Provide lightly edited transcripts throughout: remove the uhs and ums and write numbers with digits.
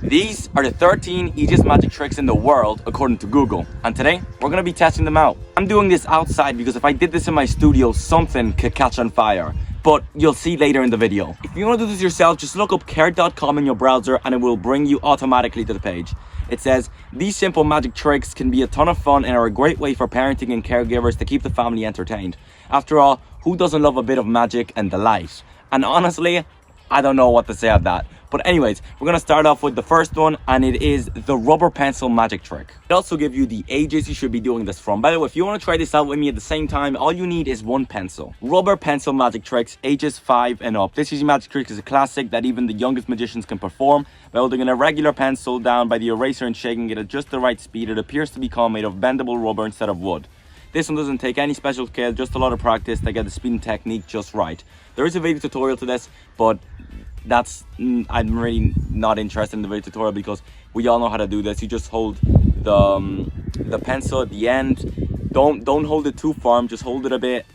These are the 13 easiest magic tricks in the world according to Google, and today we're going to be testing them out. I'm doing this outside because if I did this in my studio, something could catch on fire, but you'll see later in the video. If you want to do this yourself, just look up card.com in your browser and it will bring you automatically to the page. It says, these simple magic tricks can be a ton of fun and are a great way for parenting and caregivers to keep the family entertained. After all, who doesn't love a bit of magic and delight? And honestly, I don't know what to say at that. But anyways, we're going to start off with the first one, and it is the rubber pencil magic trick. It also gives you the ages you should be doing this from. By the way, if you want to try this out with me at the same time, all you need is one pencil. Rubber pencil magic tricks, ages 5 and up. This easy magic trick is a classic that even the youngest magicians can perform. By holding an irregular pencil down by the eraser and shaking it at just the right speed, it appears to become made of bendable rubber instead of wood. This one doesn't take any special skill, just a lot of practice to get the speed and technique just right. There is a video tutorial to this, but I'm really not interested in the video tutorial because we all know how to do this. You just hold the pencil at the end. Don't hold it too firm, just hold it a bit,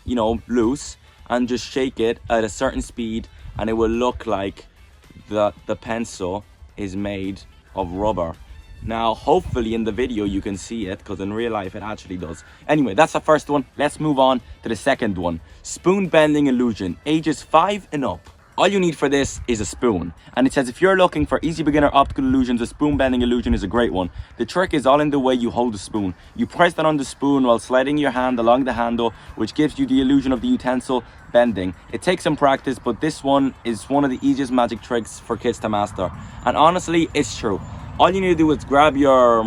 loose, and just shake it at a certain speed, and it will look like the pencil is made of rubber. Now, hopefully in the video you can see it, because in real life it actually does. Anyway, that's the first one. Let's move on to the second one. Spoon bending illusion, ages 5 and up. All you need for this is a spoon. And it says if you're looking for easy beginner optical illusions, a spoon bending illusion is a great one. The trick is all in the way you hold the spoon. You press that on the spoon while sliding your hand along the handle, which gives you the illusion of the utensil bending. It takes some practice, but this one is one of the easiest magic tricks for kids to master. And honestly, it's true. All you need to do is grab your,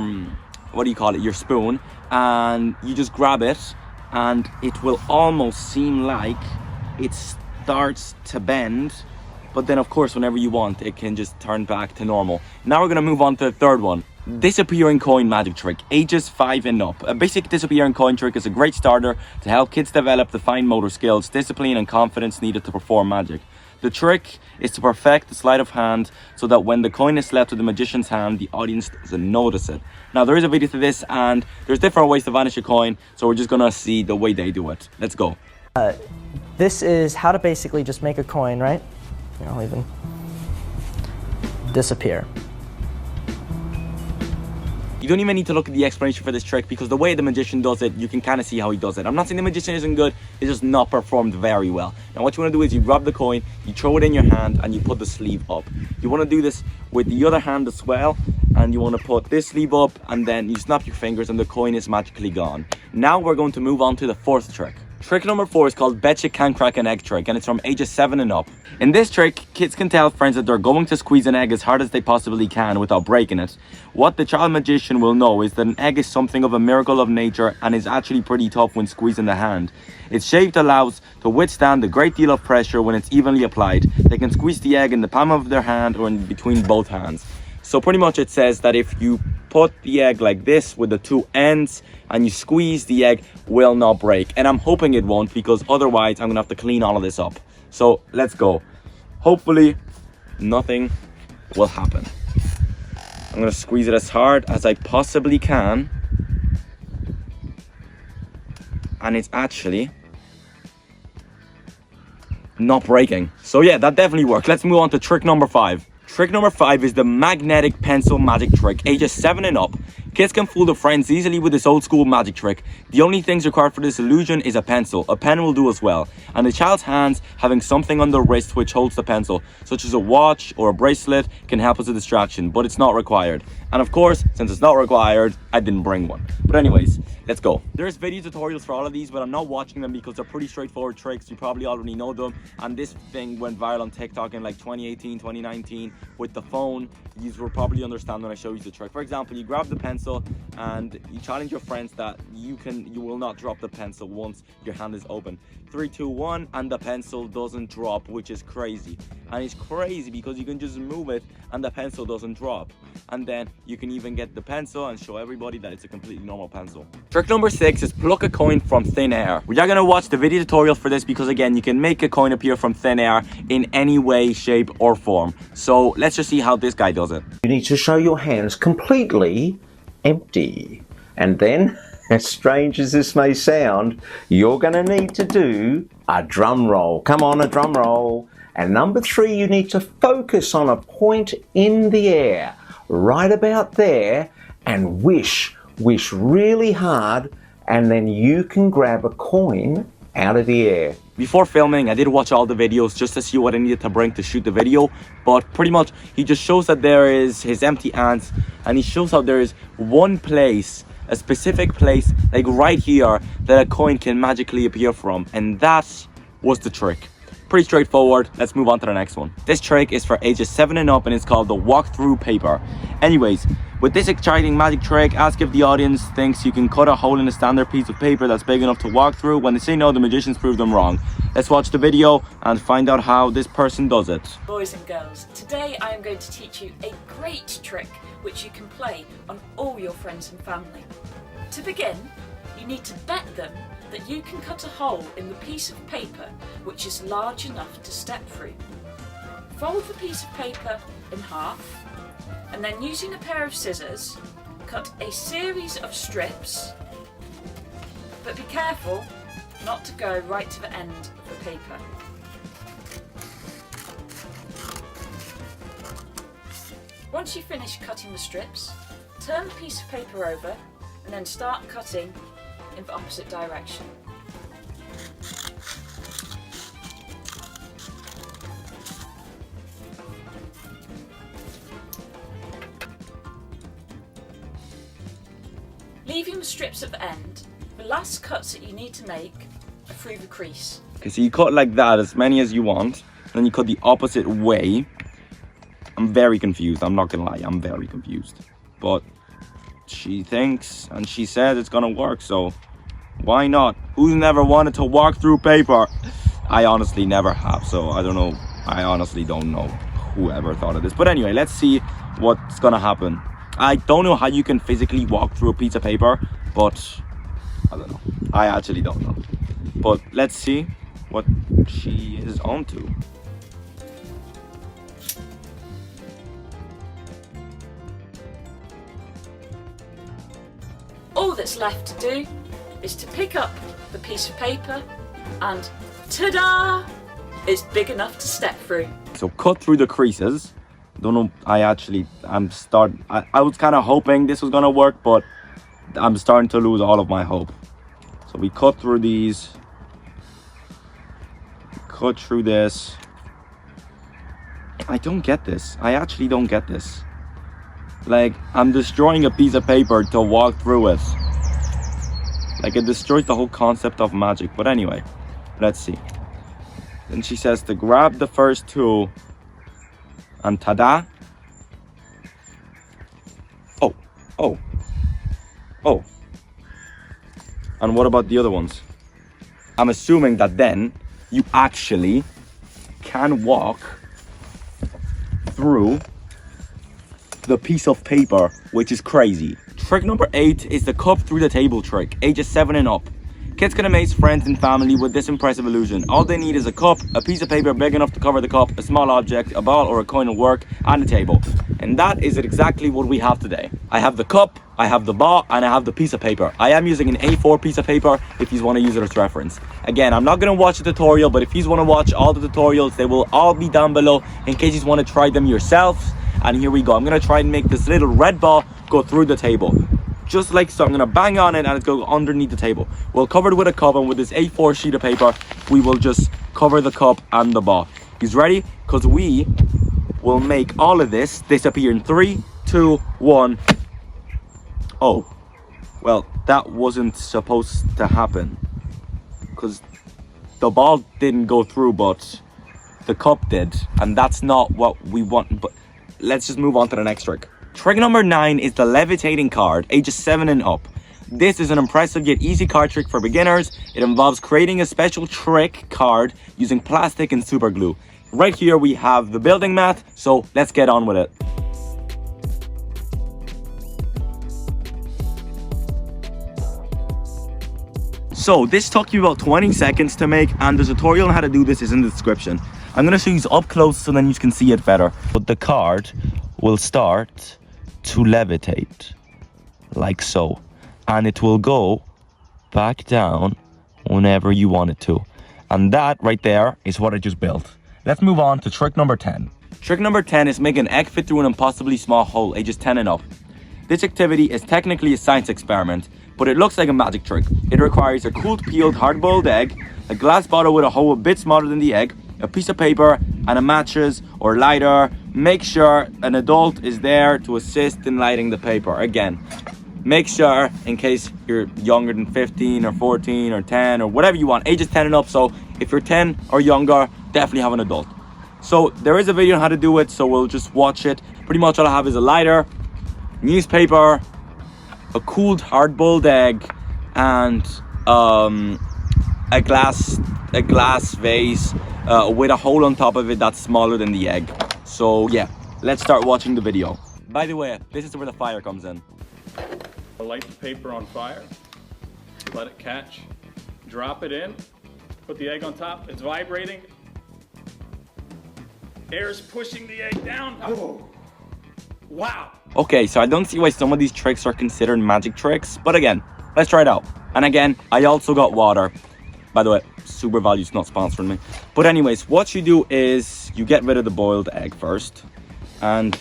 your spoon, and you just grab it, and it will almost seem like it starts to bend, but then of course whenever you want it can just turn back to normal. Now we're going to move on to the third one. Disappearing coin magic trick, ages 5 and up. A basic disappearing coin trick is a great starter to help kids develop the fine motor skills, discipline and confidence needed to perform magic. The trick is to perfect the sleight of hand so that when the coin is left to the magician's hand, the audience doesn't notice it. Now there is a video to this, and there's different ways to vanish a coin, so we're just gonna see the way they do it. Let's go. This is how to basically just make a coin, right? I'll even disappear. You don't even need to look at the explanation for this trick, because the way the magician does it, you can kind of see how he does it. I'm not saying the magician isn't good, it's just not performed very well. Now what you want to do is you grab the coin, you throw it in your hand, and you put the sleeve up. You want to do this with the other hand as well, and you want to put this sleeve up, and then you snap your fingers and the coin is magically gone. Now we're going to move on to the fourth trick. Trick number 4 is called Betcha Can't Crack an Egg trick, and it's from ages 7 and up. In this trick, kids can tell friends that they're going to squeeze an egg as hard as they possibly can without breaking it. What the child magician will know is that an egg is something of a miracle of nature and is actually pretty tough when squeezed in the hand. Its shape allows to withstand a great deal of pressure when it's evenly applied. They can squeeze the egg in the palm of their hand or in between both hands. So pretty much it says that if you put the egg like this with the two ends and you squeeze, the egg will not break. And I'm hoping it won't, because otherwise I'm gonna have to clean all of this up. So let's go. Hopefully nothing will happen. I'm gonna squeeze it as hard as I possibly can. And it's actually not breaking. So yeah, that definitely worked. Let's move on to trick number 5. Trick number 5 is the magnetic pencil magic trick, ages 7 and up. Kids can fool their friends easily with this old school magic trick. The only things required for this illusion is a pencil. A pen will do as well. And the child's hands having something on their wrist which holds the pencil, such as a watch or a bracelet, can help as a distraction, but it's not required. And of course, since it's not required, I didn't bring one. But anyways, let's go. There's video tutorials for all of these, but I'm not watching them because they're pretty straightforward tricks. You probably already know them. And this thing went viral on TikTok in like 2018, 2019 with the phone. You will probably understand when I show you the trick. For example, you grab the pencil and you challenge your friends that you will not drop the pencil once your hand is open. 3, 2, 1, and the pencil doesn't drop, which is crazy. And it's crazy because you can just move it and the pencil doesn't drop. And then you can even get the pencil and show everybody that it's a completely normal pencil. Trick number 6 is pluck a coin from thin air. We are going to watch the video tutorial for this because again, you can make a coin appear from thin air in any way, shape or form. So let's just see how this guy does it. You need to show your hands completely empty, and then, as strange as this may sound, you're going to need to do a drum roll. Come on, a drum roll. And number 3, you need to focus on a point in the air. right about there and wish really hard, and then you can grab a coin out of the air. Before filming, I did watch all the videos just to see what I needed to bring to shoot the video, but pretty much he just shows that there is his empty ants, and he shows how there is one place, a specific place, like right here, that a coin can magically appear from, and that was the trick. Pretty straightforward. Let's move on to the next one. This trick is for ages 7 and up, and it's called the walkthrough paper. Anyways, with this exciting magic trick, ask if the audience thinks you can cut a hole in a standard piece of paper that's big enough to walk through. When they say no, the magicians prove them wrong. Let's watch the video and find out how this person does it. Boys and girls, today I am going to teach you a great trick which you can play on all your friends and family. To begin, you need to bet them that you can cut a hole in the piece of paper which is large enough to step through. Fold the piece of paper in half, and then using a pair of scissors, cut a series of strips, but be careful not to go right to the end of the paper. Once you finish cutting the strips, turn the piece of paper over and then start cutting in the opposite direction. Leaving the strips at the end, the last cuts that you need to make are through the crease. Okay, so you cut like that, as many as you want, then you cut the opposite way. I'm very confused, I'm not gonna lie, I'm very confused. But she thinks and she says it's gonna work, so why not? Who's never wanted to walk through paper? I honestly never have, so I don't know. I honestly don't know whoever thought of this. But anyway, let's see what's gonna happen. I don't know how you can physically walk through a piece of paper, but I don't know. I actually don't know. But let's see what she is onto. All that's left to do is to pick up the piece of paper and ta-da! It's big enough to step through. So cut through the creases. Don't know, I was kind of hoping this was gonna work, but I'm starting to lose all of my hope. So we cut through these, cut through this. I don't get this. I actually don't get this. Like, I'm destroying a piece of paper to walk through it. Like, it destroys the whole concept of magic. But anyway, let's see. Then she says to grab the first two and ta-da. Oh. And what about the other ones? I'm assuming that then you actually can walk through the piece of paper, which is crazy. Trick number 8 is the cup through the table trick, ages 7 and up. Kids can amaze friends and family with this impressive illusion. All they need is a cup, a piece of paper big enough to cover the cup, a small object, a ball or a coin will work, and a table. And that is exactly what we have today. I have the cup, I have the ball, and I have the piece of paper. I am using an A4 piece of paper if you want to use it as reference. Again, I'm not going to watch the tutorial, but if you want to watch all the tutorials, they will all be down below in case you want to try them yourselves. And here we go. I'm going to try and make this little red ball go through the table. Just like so. I'm going to bang on it and it's going to go underneath the table. We'll cover it with a cup, and with this A4 sheet of paper, we will just cover the cup and the ball. You ready? Because we will make all of this disappear in 3, 2, 1. Oh, well, that wasn't supposed to happen. Because the ball didn't go through, but the cup did. And that's not what we want. But let's just move on to the next trick. Trick number 9 is the Levitating Card, ages 7 and up. This is an impressive yet easy card trick for beginners. It involves creating a special trick card using plastic and super glue. Right here we have the building mat, so let's get on with it. So this took you about 20 seconds to make, and the tutorial on how to do this is in the description. I'm going to show you up close so then you can see it better. But the card will start to levitate, like so. And it will go back down whenever you want it to. And that right there is what I just built. Let's move on to trick number 10. Trick number 10 is make an egg fit through an impossibly small hole, ages 10 and up. This activity is technically a science experiment, but it looks like a magic trick. It requires a cooled, peeled, hard-boiled egg, a glass bottle with a hole a bit smaller than the egg, a piece of paper, and a matches or lighter. Make sure an adult is there to assist in lighting the paper. Again, make sure, in case you're younger than 15 or 14 or 10 or whatever you want, ages 10 and up. So if you're 10 or younger, definitely have an adult. So there is a video on how to do it, so we'll just watch it. Pretty much all I have is a lighter, newspaper, a cooled hard-boiled egg, and a glass vase with a hole on top of it that's smaller than the egg. So yeah, let's start watching the video. By the way, this is where the fire comes in. Light the paper on fire, let it catch, drop it in, put the egg on top, it's vibrating. Air's pushing the egg down. Oh, wow. Okay, so I don't see why some of these tricks are considered magic tricks, but again, let's try it out. And again, I also got water. By the way, Super Value's not sponsoring me. But anyways, what you do is you get rid of the boiled egg first, and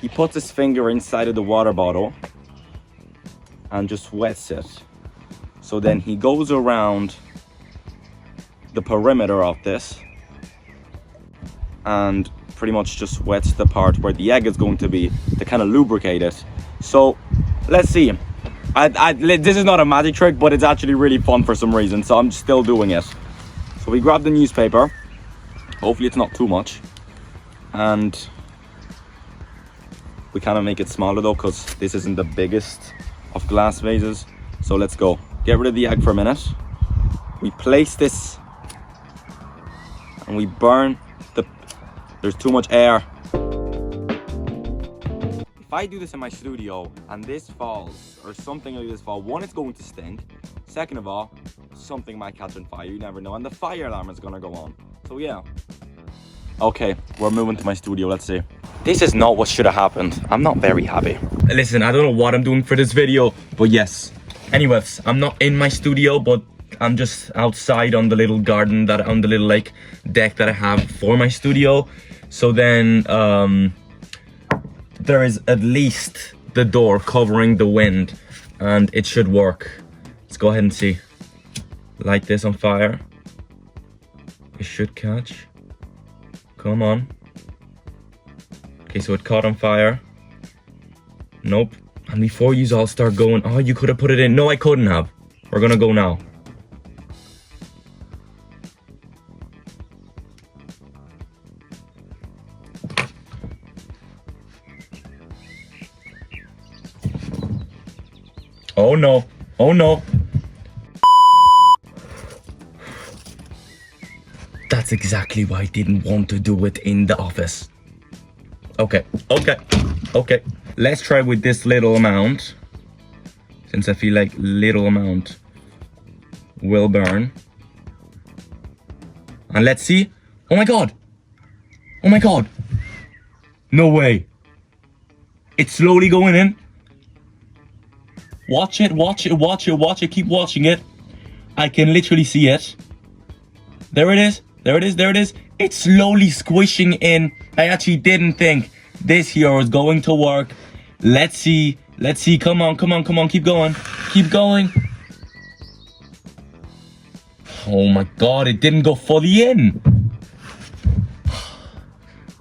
he puts his finger inside of the water bottle and just wets it. So then he goes around the perimeter of this and pretty much just wets the part where the egg is going to be to kind of lubricate it. So let's see. This is not a magic trick, but it's actually really fun for some reason, so I'm still doing it. So we grab the newspaper. Hopefully it's not too much. And we kind of make it smaller though, because this isn't the biggest of glass vases. So let's go. Get rid of the egg for a minute. We place this and we burn the... There's too much air. If I do this in my studio and this falls, or something like this falls, one, it's going to stink. Second of all, something might catch on fire, you never know. And the fire alarm is gonna go on. So yeah. Okay, we're moving to my studio, let's see. This is not what should have happened. I'm not very happy. Listen, I don't know what I'm doing for this video, but yes. Anyways, I'm not in my studio, but I'm just outside on the little garden, on the little like deck that I have for my studio. So then, there is at least the door covering the wind, and it should work. Let's go ahead and see. Light this on fire. It should catch. Come on. Okay, so it caught on fire. Nope. And before you all start going, oh, you could have put it in. No, I couldn't have. We're gonna go now. Oh no, oh no. That's exactly why I didn't want to do it in the office. Okay. Let's try with this little amount, since I feel like little amount will burn. And let's see. Oh my god. Oh my god. No way. It's slowly going in. Watch it, keep watching it. I can literally see it. There it is. It's slowly squishing in. I actually didn't think this here was going to work. Let's see. Come on, keep going. Oh my god, it didn't go fully in.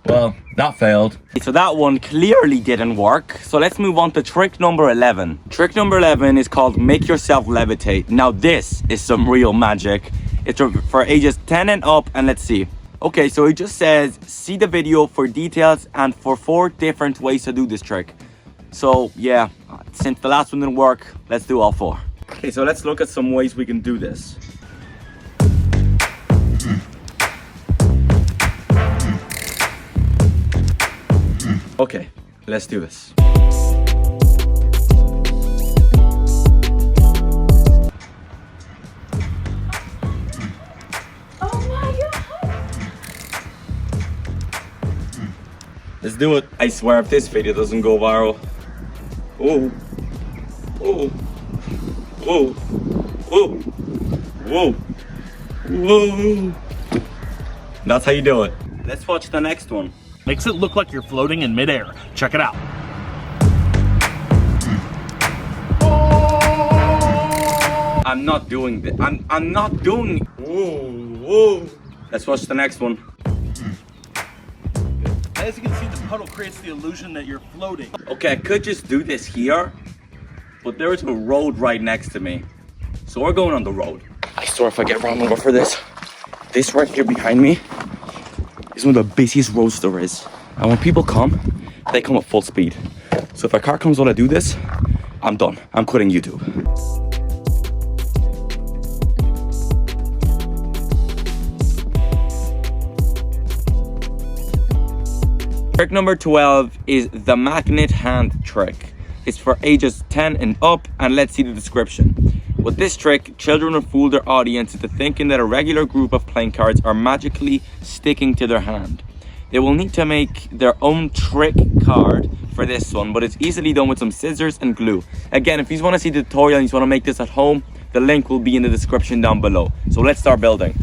Well, that failed. So that one clearly didn't work. So let's move on to trick number 11. Trick number 11 is called make yourself levitate. Now this is some real magic. It's for ages 10 and up, and let's see. Okay, so it just says, see the video for details and for 4 different ways to do this trick. So yeah, since the last one didn't work, let's do all 4. Okay, so let's look at some ways we can do this. Okay, let's do this. Let's do it. I swear if this video doesn't go viral. Oh. Oh. Whoa. Whoa. Whoa. Whoa. That's how you do it. Let's watch the next one. Makes it look like you're floating in midair. Check it out. I'm not doing this. I'm not doing. Whoa. Let's watch the next one. As you can see, the puddle creates the illusion that you're floating. Okay, I could just do this here, but there is a road right next to me. So we're going on the road. I swear if I get run over for this right here behind me is one of the busiest roads there is. And when people come, they come at full speed. So if a car comes while I do this, I'm done. I'm quitting YouTube. Trick number 12 is the magnet hand trick. It's for ages 10 and up, and let's see the description. With this trick, children will fool their audience into thinking that a regular group of playing cards are magically sticking to their hand. They will need to make their own trick card for this one, but it's easily done with some scissors and glue. Again, if you want to see the tutorial and you want to make this at home, the link will be in the description down below. So let's start building.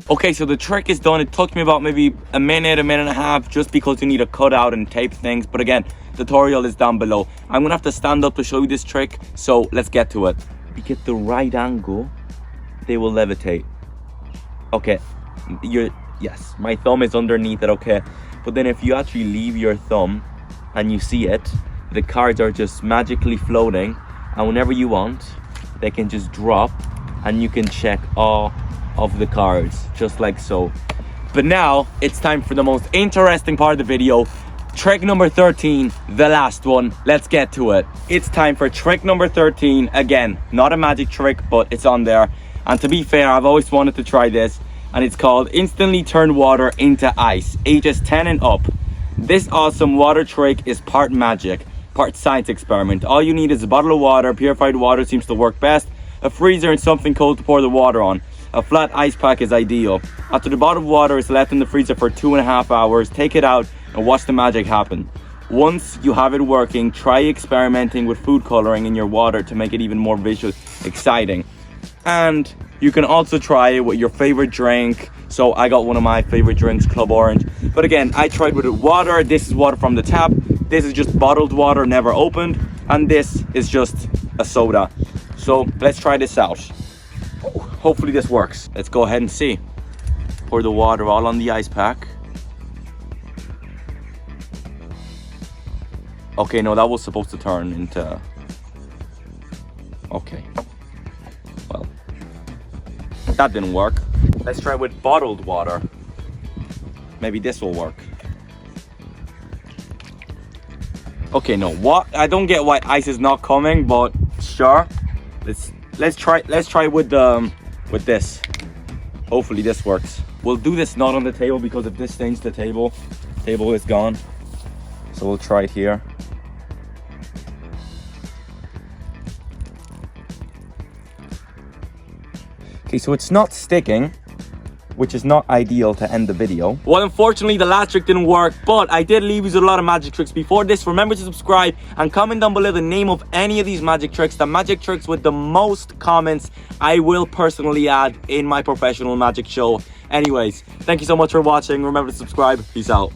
Okay, so the trick is done. It took me about maybe a minute and a half, just because you need to cut out and tape things. But again, the tutorial is down below. I'm gonna have to stand up to show you this trick, so let's get to it. You get the right angle, they will levitate. Okay, yes, my thumb is underneath it, okay. But then if you actually leave your thumb and you see it, the cards are just magically floating, and whenever you want, they can just drop and you can check all of the cards, just like so. But now it's time for the most interesting part of the video. Trick number 13, the last one. Let's get to it. It's time for trick number 13. Again, not a magic trick, but it's on there. And to be fair, I've always wanted to try this, and it's called instantly turn water into ice, ages 10 and up. This awesome water trick is part magic, part science experiment. All you need is a bottle of water. Purified water seems to work best. A freezer and something cold to pour the water on. A flat ice pack is ideal. After the bottle of water is left in the freezer for 2.5 hours, take it out and watch the magic happen. Once you have it working, try experimenting with food coloring in your water to make it even more visually exciting. And you can also try it with your favorite drink. So I got one of my favorite drinks, Club Orange. But again, I tried with water. This is water from the tap. This is just bottled water, never opened. And this is just a soda. So let's try this out. Hopefully this works. Let's go ahead and see. Pour the water all on the ice pack. Okay, no, that was supposed to turn into... Okay. Well, that didn't work. Let's try with bottled water. Maybe this will work. Okay, no, what? I don't get why ice is not coming, but sure. Let's try with this. Hopefully this works. We'll do this not on the table, because if this stains the table is gone. So we'll try it here. Okay, so it's not sticking, which is not ideal to end the video. Well, unfortunately, the last trick didn't work, but I did leave you with a lot of magic tricks before this. Remember to subscribe and comment down below the name of any of these magic tricks. The magic tricks with the most comments, I will personally add in my professional magic show. Anyways, thank you so much for watching. Remember to subscribe. Peace out.